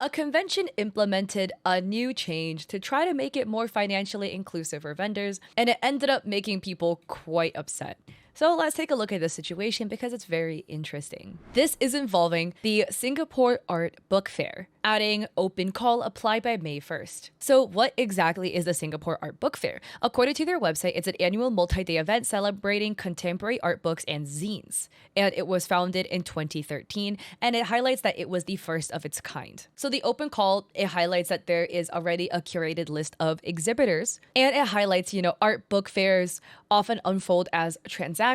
A convention implemented a new change to try to make it more financially inclusive for vendors, and it ended up making people quite upset. So let's take a look at this situation because it's very interesting. This is involving the Singapore Art Book Fair, adding open call apply by May 1st. So what exactly is the Singapore Art Book Fair? According to their website, it's an annual multi-day event celebrating contemporary art books and zines. And it was founded in 2013, and it highlights that it was the first of its kind. So the open call, it highlights that there is already a curated list of exhibitors, and it highlights, art book fairs often unfold as transactions.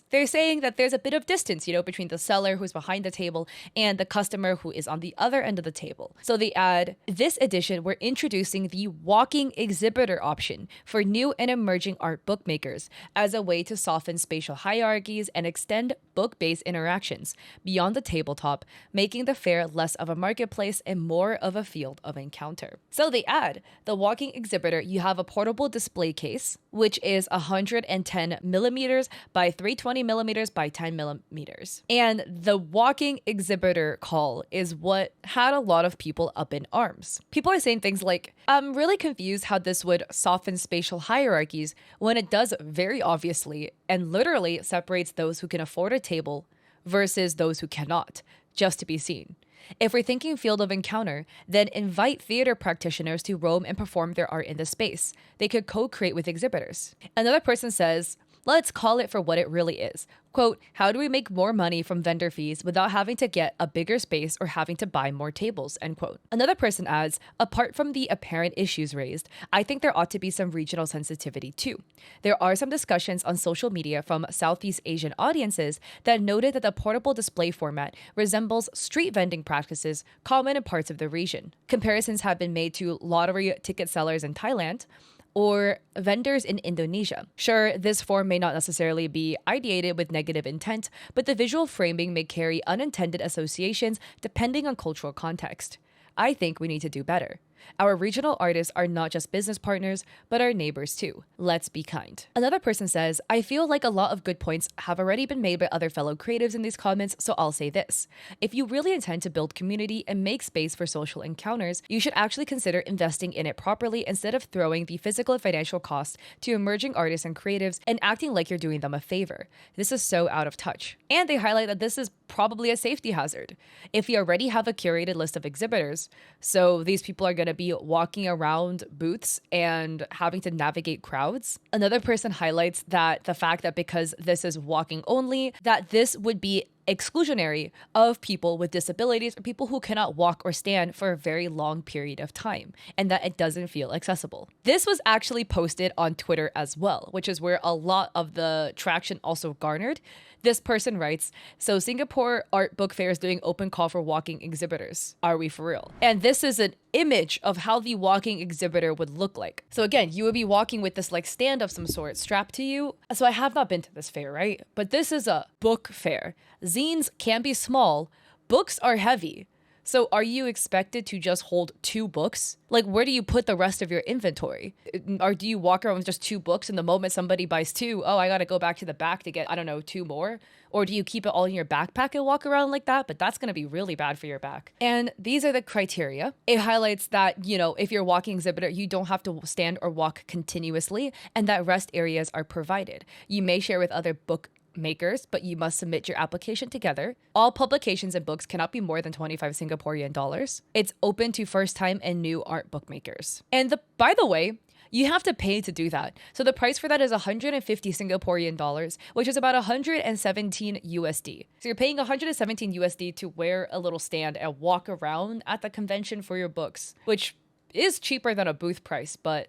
They're saying that there's a bit of distance, between the seller who's behind the table and the customer who is on the other end of the table. So they add, this edition, we're introducing the walking exhibitor option for new and emerging art bookmakers as a way to soften spatial hierarchies and extend book-based interactions beyond the tabletop, making the fair less of a marketplace and more of a field of encounter. So they add, the walking exhibitor, you have a portable display case, which is 110 millimeters by 320 millimeters by 10 millimeters. And the walking exhibitor call is what had a lot of people up in arms. People are saying things like, I'm really confused how this would soften spatial hierarchies when it does very obviously and literally separates those who can afford a table versus those who cannot, just to be seen. If we're thinking field of encounter, then invite theater practitioners to roam and perform their art in the space. They could co-create with exhibitors. Another person says, let's call it for what it really is. Quote, how do we make more money from vendor fees without having to get a bigger space or having to buy more tables, end quote. Another person adds, apart from the apparent issues raised, I think there ought to be some regional sensitivity too. There are some discussions on social media from Southeast Asian audiences that noted that the portable display format resembles street vending practices common in parts of the region. Comparisons have been made to lottery ticket sellers in Thailand, or vendors in Indonesia. Sure, this form may not necessarily be ideated with negative intent, but the visual framing may carry unintended associations depending on cultural context. I think we need to do better. Our regional artists are not just business partners, but our neighbors too. Let's be kind. Another person says, I feel like a lot of good points have already been made by other fellow creatives in these comments, so I'll say this. If you really intend to build community and make space for social encounters, you should actually consider investing in it properly instead of throwing the physical and financial costs to emerging artists and creatives and acting like you're doing them a favor. This is so out of touch. And they highlight that this is probably a safety hazard. If you already have a curated list of exhibitors, so these people are going to be walking around booths and having to navigate crowds. Another person highlights that the fact that because this is walking only, that this would be exclusionary of people with disabilities or people who cannot walk or stand for a very long period of time, and that it doesn't feel accessible. This was actually posted on Twitter as well, which is where a lot of the traction also garnered. This person writes, so Singapore Art Book Fair is doing open call for walking exhibitors. Are we for real? And this is an image of how the walking exhibitor would look like. So again, you would be walking with this like stand of some sort strapped to you. So I have not been to this fair, right? But this is a book fair. Zines can be small, books are heavy. So are you expected to just hold 2 books? Like, where do you put the rest of your inventory? Or do you walk around with just 2 books and the moment somebody buys 2, oh, I gotta go back to the back to get, 2 more? Or do you keep it all in your backpack and walk around like that? But that's gonna be really bad for your back. And these are the criteria. It highlights that, if you're walking exhibitor, you don't have to stand or walk continuously, and that rest areas are provided. You may share with other book makers, but you must submit your application together. All publications and books cannot be more than 25 Singaporean dollars. It's open to first-time and new art bookmakers. And by the way, you have to pay to do that. So the price for that is 150 Singaporean dollars, which is about 117 USD. So you're paying 117 USD to wear a little stand and walk around at the convention for your books, which is cheaper than a booth price, but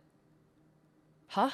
huh?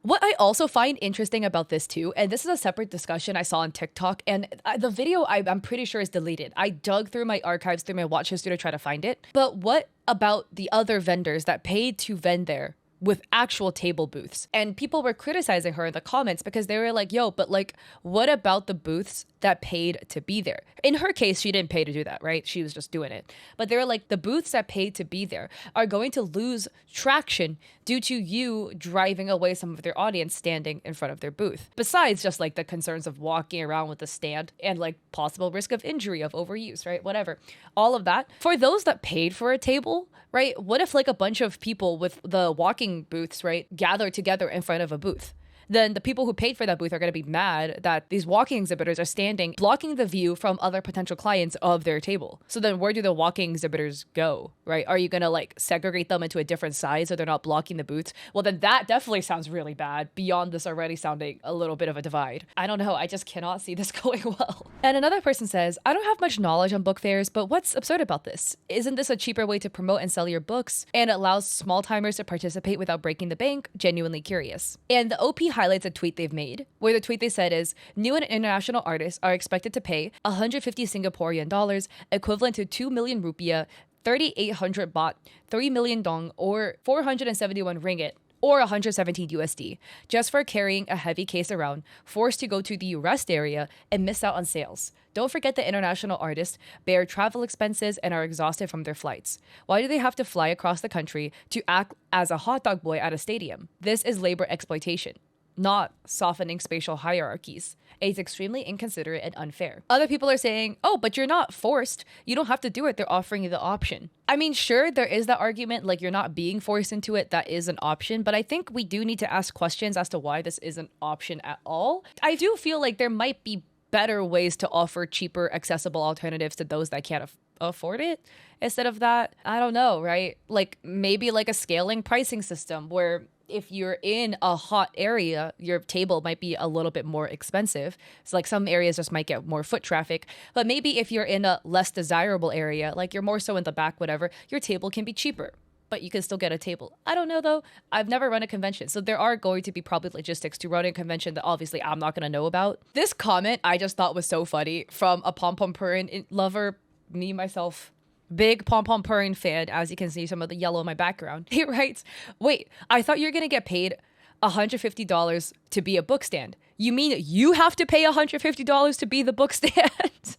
What I also find interesting about this too, and this is a separate discussion I saw on TikTok, and the video I'm pretty sure is deleted. I dug through my archives, through my watch history to try to find it. But what about the other vendors that paid to vend there with actual table booths. And people were criticizing her in the comments because they were like, yo, but like, what about the booths that paid to be there? In her case, she didn't pay to do that, right? She was just doing it. But they were like, the booths that paid to be there are going to lose traction due to you driving away some of their audience standing in front of their booth. Besides just like the concerns of walking around with the stand and like possible risk of injury, of overuse, right? Whatever. All of that. For those that paid for a table, right? What if like a bunch of people with the walking booths, right, gather together in front of a booth? Then the people who paid for that booth are going to be mad that these walking exhibitors are standing, blocking the view from other potential clients of their table. So then where do the walking exhibitors go, right? Are you going to like segregate them into a different size so they're not blocking the booths? Well, then that definitely sounds really bad beyond this already sounding a little bit of a divide. I don't know. I just cannot see this going well. And another person says, I don't have much knowledge on book fairs, but what's absurd about this? Isn't this a cheaper way to promote and sell your books and allows small timers to participate without breaking the bank? Genuinely curious. And the OP highlights a tweet they've made, where the tweet they said is, new and international artists are expected to pay 150 Singaporean dollars, equivalent to 2 million rupiah, 3,800 baht, 3 million dong, or 471 ringgit, or 117 USD, just for carrying a heavy case around, forced to go to the rest area and miss out on sales. Don't forget that international artists bear travel expenses and are exhausted from their flights. Why do they have to fly across the country to act as a hot dog boy at a stadium? This is labor exploitation, not softening spatial hierarchies. It's extremely inconsiderate and unfair. Other people are saying, oh, but you're not forced. You don't have to do it. They're offering you the option. I mean, sure, there is that argument, like you're not being forced into it. That is an option. But I think we do need to ask questions as to why this is an option at all. I do feel like there might be better ways to offer cheaper, accessible alternatives to those that can't afford it. Instead of that, I don't know, right? Like maybe like a scaling pricing system where if you're in a hot area, your table might be a little bit more expensive. So like some areas just might get more foot traffic. But maybe if you're in a less desirable area, like you're more so in the back, whatever, your table can be cheaper, but you can still get a table. I don't know though. I've never run a convention. So there are going to be probably logistics to running a convention that obviously I'm not going to know about. This comment I just thought was so funny from a pom-pom purring lover, me, myself. Big pom-pom purring fan, as you can see some of the yellow in my background. He writes, wait, I thought you were going to get paid $150 to be a book stand. You mean you have to pay $150 to be the book stand?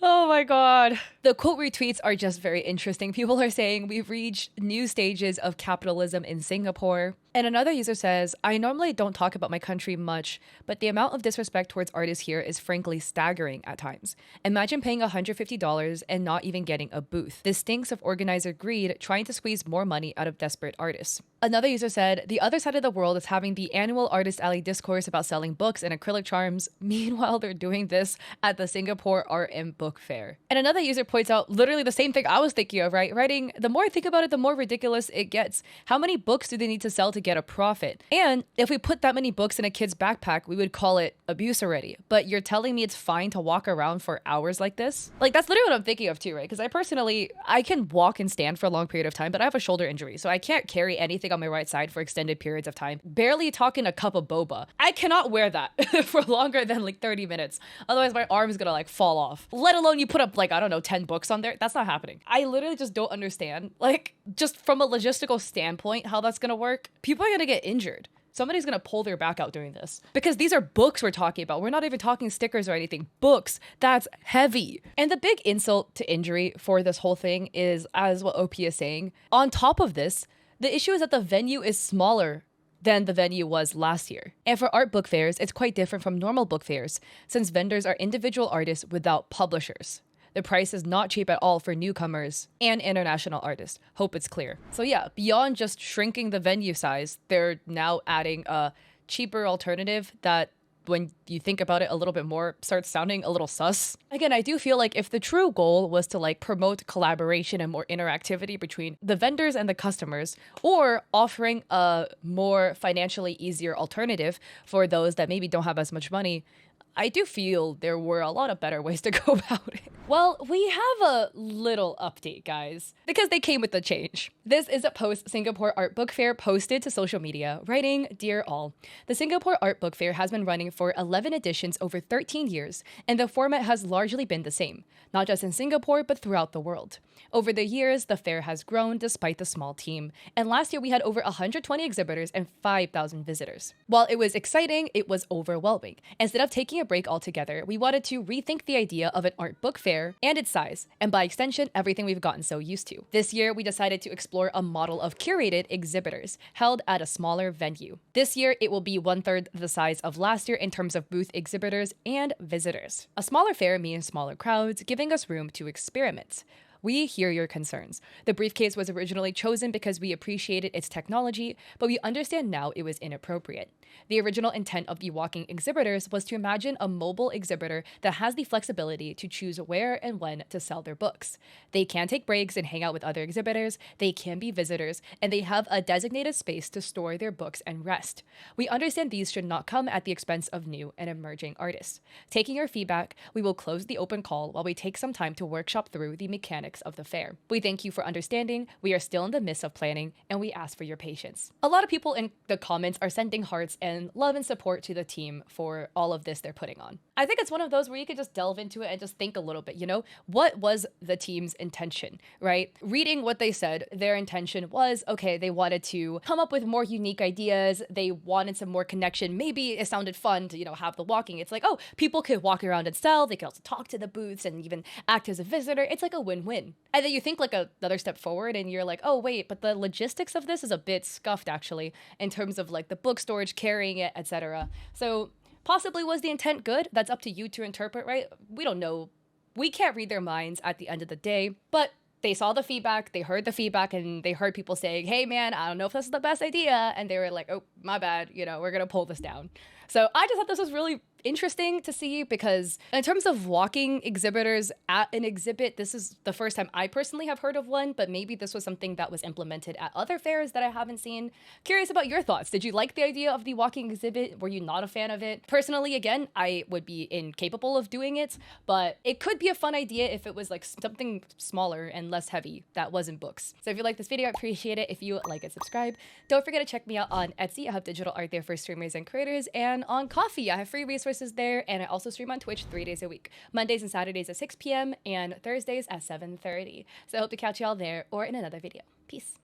Oh my God. The quote retweets are just very interesting. People are saying we've reached new stages of capitalism in Singapore. And another user says, I normally don't talk about my country much, but the amount of disrespect towards artists here is frankly staggering at times. Imagine paying $150 and not even getting a booth. This stinks of organizer greed trying to squeeze more money out of desperate artists. Another user said, the other side of the world is having the annual Artist Alley discourse about selling books and acrylic charms. Meanwhile, they're doing this at the Singapore Art and Book Fair. And another user points out literally the same thing I was thinking of, right? Writing, the more I think about it, the more ridiculous it gets. How many books do they need to sell to get a profit? And if we put that many books in a kid's backpack, we would call it abuse already. But you're telling me it's fine to walk around for hours like this? Like, that's literally what I'm thinking of too, right? Because I can walk and stand for a long period of time, but I have a shoulder injury, so I can't carry anything on my right side for extended periods of time. Barely talking a cup of boba. I cannot wear that for longer than like 30 minutes. Otherwise, my arm is gonna like fall off. Let alone you put up like, I don't know, 10 books on there. That's not happening. I literally just don't understand, like, just from a logistical standpoint, how that's gonna work. People are gonna get injured. Somebody's gonna pull their back out doing this. Because these are books we're talking about. We're not even talking stickers or anything. Books. That's heavy. And the big insult to injury for this whole thing is, as what OP is saying, on top of this, the issue is that the venue is smaller than the venue was last year. And for art book fairs, it's quite different from normal book fairs, since vendors are individual artists without publishers. The price is not cheap at all for newcomers and international artists. Hope it's clear. So yeah, beyond just shrinking the venue size, they're now adding a cheaper alternative that, when you think about it a little bit more, starts sounding a little sus. Again, I do feel like if the true goal was to like promote collaboration and more interactivity between the vendors and the customers, or offering a more financially easier alternative for those that maybe don't have as much money, I do feel there were a lot of better ways to go about it. Well, we have a little update, guys, because they came with the change. This is a post Singapore Art Book Fair posted to social media, writing, Dear all, the Singapore Art Book Fair has been running for 11 editions over 13 years, and the format has largely been the same, not just in Singapore, but throughout the world. Over the years, the fair has grown despite the small team, and last year we had over 120 exhibitors and 5,000 visitors. While it was exciting, it was overwhelming. Instead of taking a break altogether, we wanted to rethink the idea of an art book fair and its size, and by extension, everything we've gotten so used to. This year, we decided to explore a model of curated exhibitors, held at a smaller venue. This year, it will be 1/3 the size of last year in terms of booth exhibitors and visitors. A smaller fair means smaller crowds, giving us room to experiment. We hear your concerns. The briefcase was originally chosen because we appreciated its technology, but we understand now it was inappropriate. The original intent of the walking exhibitors was to imagine a mobile exhibitor that has the flexibility to choose where and when to sell their books. They can take breaks and hang out with other exhibitors, they can be visitors, and they have a designated space to store their books and rest. We understand these should not come at the expense of new and emerging artists. Taking your feedback, we will close the open call while we take some time to workshop through the mechanics of the fair. We thank you for understanding. We are still in the midst of planning, and we ask for your patience. A lot of people in the comments are sending hearts and love and support to the team for all of this they're putting on. I think it's one of those where you could just delve into it and just think a little bit, what was the team's intention, right? Reading what they said, their intention was, okay, they wanted to come up with more unique ideas. They wanted some more connection. Maybe it sounded fun to, have the walking. It's like, oh, people could walk around and sell. They could also talk to the booths and even act as a visitor. It's like a win-win. And then you think like another step forward and you're like, oh, wait, but the logistics of this is a bit scuffed actually in terms of like the book storage, carrying it, etc. So possibly was the intent good? That's up to you to interpret, right? We don't know. We can't read their minds at the end of the day, but they saw the feedback, they heard the feedback, and they heard people saying, hey man, I don't know if this is the best idea. And they were like, oh, my bad, we're gonna pull this down. So I just thought this was really interesting to see because in terms of walking exhibitors at an exhibit, this is the first time I personally have heard of one, but maybe this was something that was implemented at other fairs that I haven't seen. Curious about your thoughts. Did you like the idea of the walking exhibit? Were you not a fan of it? Personally, again, I would be incapable of doing it, but it could be a fun idea if it was like something smaller and less heavy that wasn't books. So if you like this video, I appreciate it. If you like it, subscribe. Don't forget to check me out on Etsy. I have digital art there for streamers and creators, and on Ko-fi, I have free resources there, and I also stream on Twitch 3 days a week, Mondays and Saturdays at 6 p.m. and Thursdays at 7:30. So I hope to catch y'all there or in another video. Peace.